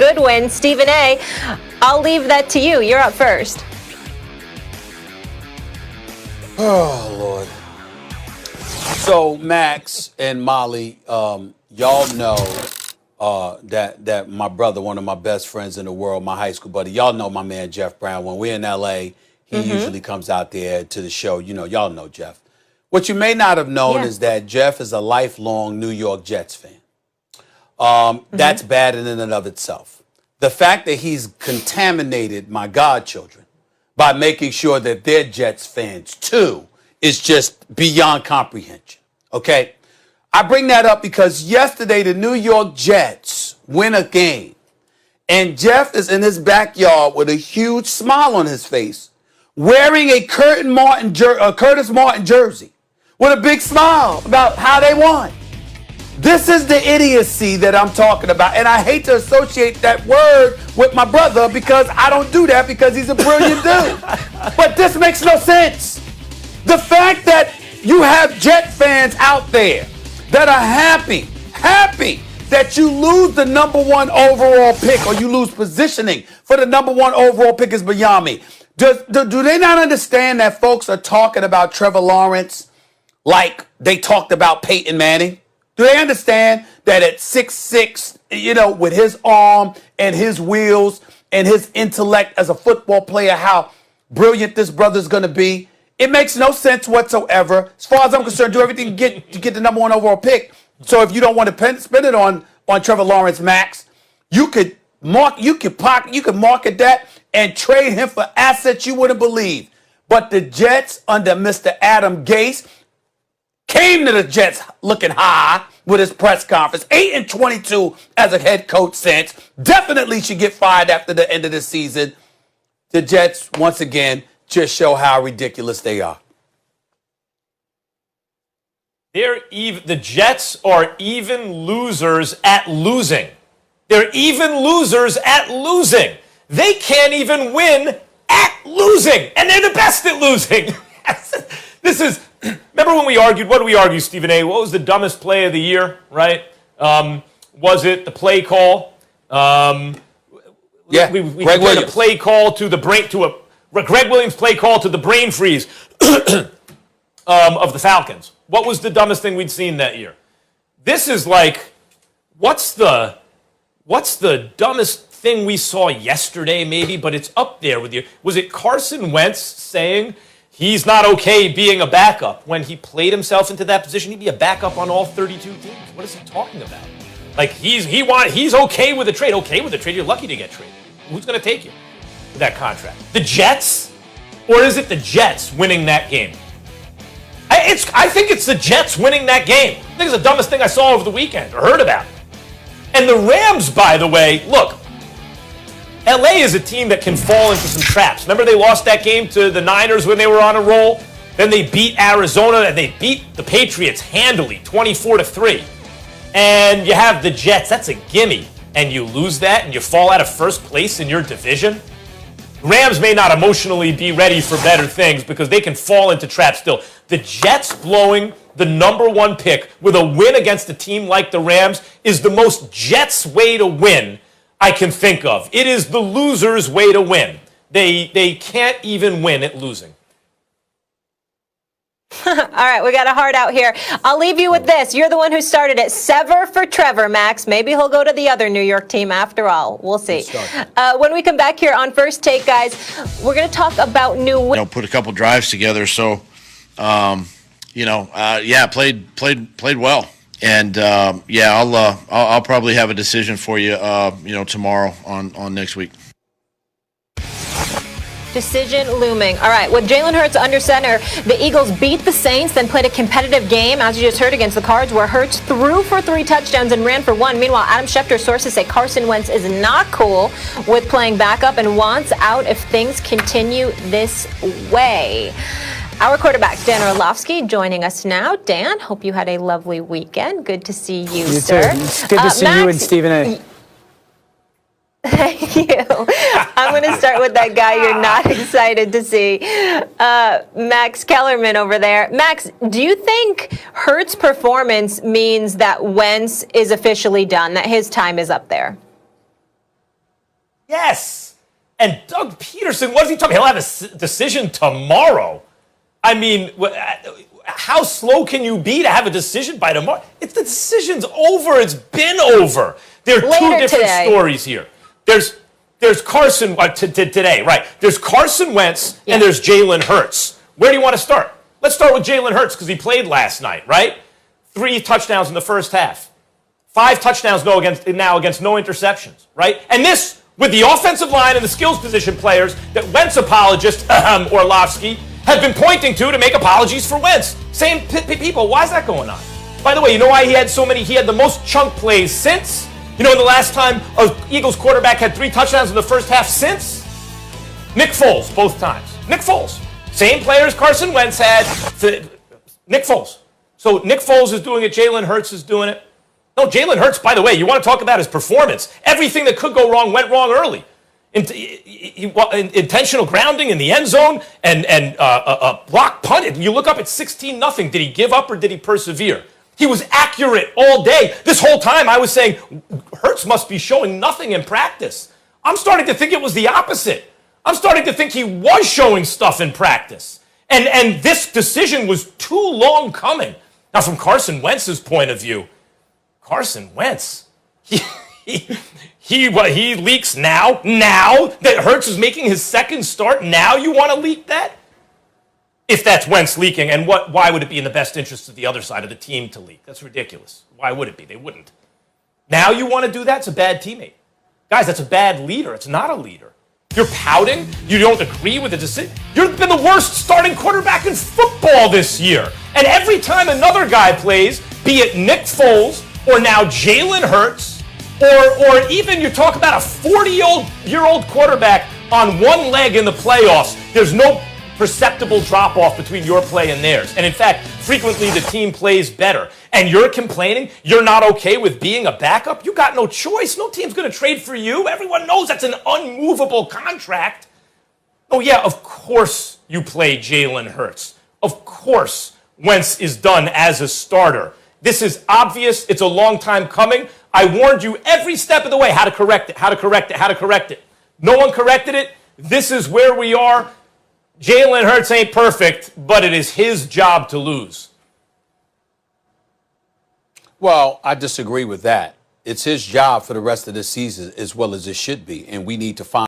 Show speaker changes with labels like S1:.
S1: Good win. Stephen A., I'll leave that to you. You're up first.
S2: Oh, Lord. So, Max and Molly, y'all know that my brother, one of my best friends in the world, my high school buddy, y'all know my man Jeff Brown. When we're in L.A., he usually comes out there to the show. You know, y'all know Jeff. What you may not have known is that Jeff is a lifelong New York Jets fan. That's bad in and of itself. The fact that he's contaminated my godchildren by making sure that they're Jets fans too is just beyond comprehension, okay? I bring that up because yesterday the New York Jets win a game, and Jeff is in his backyard with a huge smile on his face, wearing a Curtis Martin jersey with a big smile about how they won. This is the idiocy that I'm talking about, and I hate to associate that word with my brother because I don't do that because he's a brilliant dude. But this makes no sense. The fact that you have Jet fans out there that are happy that you lose the number one overall pick or you lose positioning for the number one overall pick is beyond me. Do they not understand that folks are talking about Trevor Lawrence like they talked about Peyton Manning? Do they understand that at 6'6", you know, with his arm and his wheels and his intellect as a football player, how brilliant this brother's going to be? It makes no sense whatsoever. As far as I'm concerned, do everything to get the number one overall pick. So if you don't want to spend it on Trevor Lawrence, Max, you could market that and trade him for assets you wouldn't believe. But the Jets under Mr. Adam Gase came to the Jets looking high with his press conference. 8-22 as a head coach since. Definitely should get fired after the end of the season. The Jets, once again, just show how ridiculous they are.
S3: The Jets are even losers at losing. They're even losers at losing. They can't even win at losing, and they're the best at losing. This is, remember when we argued, what did we argue, Stephen A? What was the dumbest play of the year, right? Was it the play call?
S2: Yeah,
S3: we
S2: Greg Williams.
S3: A play call to the brain, Greg Williams play call to the brain freeze of the Falcons. What was the dumbest thing we'd seen that year? This is like, what's the dumbest thing we saw yesterday, maybe, but it's up there with you. Was it Carson Wentz saying he's not okay being a backup when he played himself into that position? He'd be a backup on all 32 teams. What is he talking about? Like he's okay with a trade. Okay with a trade. You're lucky to get traded. Who's going to take you for that contract? The Jets, or is it the Jets winning that game? I think it's the Jets winning that game. I think it's the dumbest thing I saw over the weekend or heard about. And the Rams, by the way, look. LA is a team that can fall into some traps. Remember they lost that game to the Niners when they were on a roll? Then they beat Arizona and they beat the Patriots handily, 24-3. And you have the Jets, that's a gimme. And you lose that and you fall out of first place in your division. Rams may not emotionally be ready for better things because they can fall into traps still. The Jets blowing the number one pick with a win against a team like the Rams is the most Jets way to win I can think of. It is the loser's way to win. They can't even win at losing.
S1: All right, we got a heart out here. I'll leave you with this. You're the one who started it. Sever for Trevor, Max. Maybe he'll go to the other New York team after all. We'll see. When we come back here on First Take, guys, we're going to talk about
S4: put a couple drives together. So, played well. And I'll probably have a decision for you, tomorrow on next week.
S1: Decision looming. All right, with Jalen Hurts under center, the Eagles beat the Saints, then played a competitive game, as you just heard, against the Cards, where Hurts threw for 3 touchdowns and ran for 1. Meanwhile, Adam Schefter's sources say Carson Wentz is not cool with playing backup and wants out if things continue this way. Our quarterback, Dan Orlovsky, joining us now. Dan, hope you had a lovely weekend. Good to see you, sir.
S5: Too. It's good to see you and Stephen A.
S1: Thank you. I'm going to start with that guy you're not excited to see, Max Kellerman over there. Max, do you think Hurts' performance means that Wentz is officially done, that his time is up there?
S3: And Doug Peterson, what is he talking? He'll have a decision tomorrow. I mean, how slow can you be to have a decision by tomorrow? If the decision's over, it's been over. There are two different stories here. There's Carson today, right? There's Carson Wentz and there's Jalen Hurts. Where do you want to start? Let's start with Jalen Hurts because he played last night, right? 3 touchdowns in the first half. 5 touchdowns now against no interceptions, right? And this with the offensive line and the skills position players that Wentz apologist Orlovsky have been pointing to make apologies for Wentz. Same people. Why is that going on? By the way, you know why he had the most chunk plays since? You know, the last time an Eagles quarterback had 3 touchdowns in the first half since? Nick Foles, both times. Nick Foles. Same players Carson Wentz had. Nick Foles. So Nick Foles is doing it. Jalen Hurts is doing it. No, Jalen Hurts, by the way, you want to talk about his performance. Everything that could go wrong went wrong early. Intentional grounding in the end zone and a block punt. You look up at 16-0. Did he give up or did he persevere? He was accurate all day. This whole time I was saying, Hurts must be showing nothing in practice. I'm starting to think it was the opposite. I'm starting to think he was showing stuff in practice. And this decision was too long coming. Now, from Carson Wentz's point of view, Carson Wentz, he leaks now? Now that Hurts is making his second start? Now you want to leak that? If that's Wentz leaking, and why would it be in the best interest of the other side of the team to leak? That's ridiculous. Why would it be? They wouldn't. Now you want to do that? It's a bad teammate. Guys, that's a bad leader. It's not a leader. You're pouting. You don't agree with the decision. You've been the worst starting quarterback in football this year. And every time another guy plays, be it Nick Foles or now Jalen Hurts, or even you talk about a 40-year-old quarterback on one leg in the playoffs, there's no perceptible drop-off between your play and theirs. And in fact, frequently the team plays better. And you're complaining you're not okay with being a backup? You got no choice. No team's going to trade for you. Everyone knows that's an unmovable contract. Oh, yeah, of course you play Jalen Hurts. Of course Wentz is done as a starter. This is obvious. It's a long time coming. I warned you every step of the way how to correct it. No one corrected it. This is where we are. Jalen Hurts ain't perfect, but it is his job to lose.
S2: Well, I disagree with that. It's his job for the rest of the season as well as it should be, and we need to find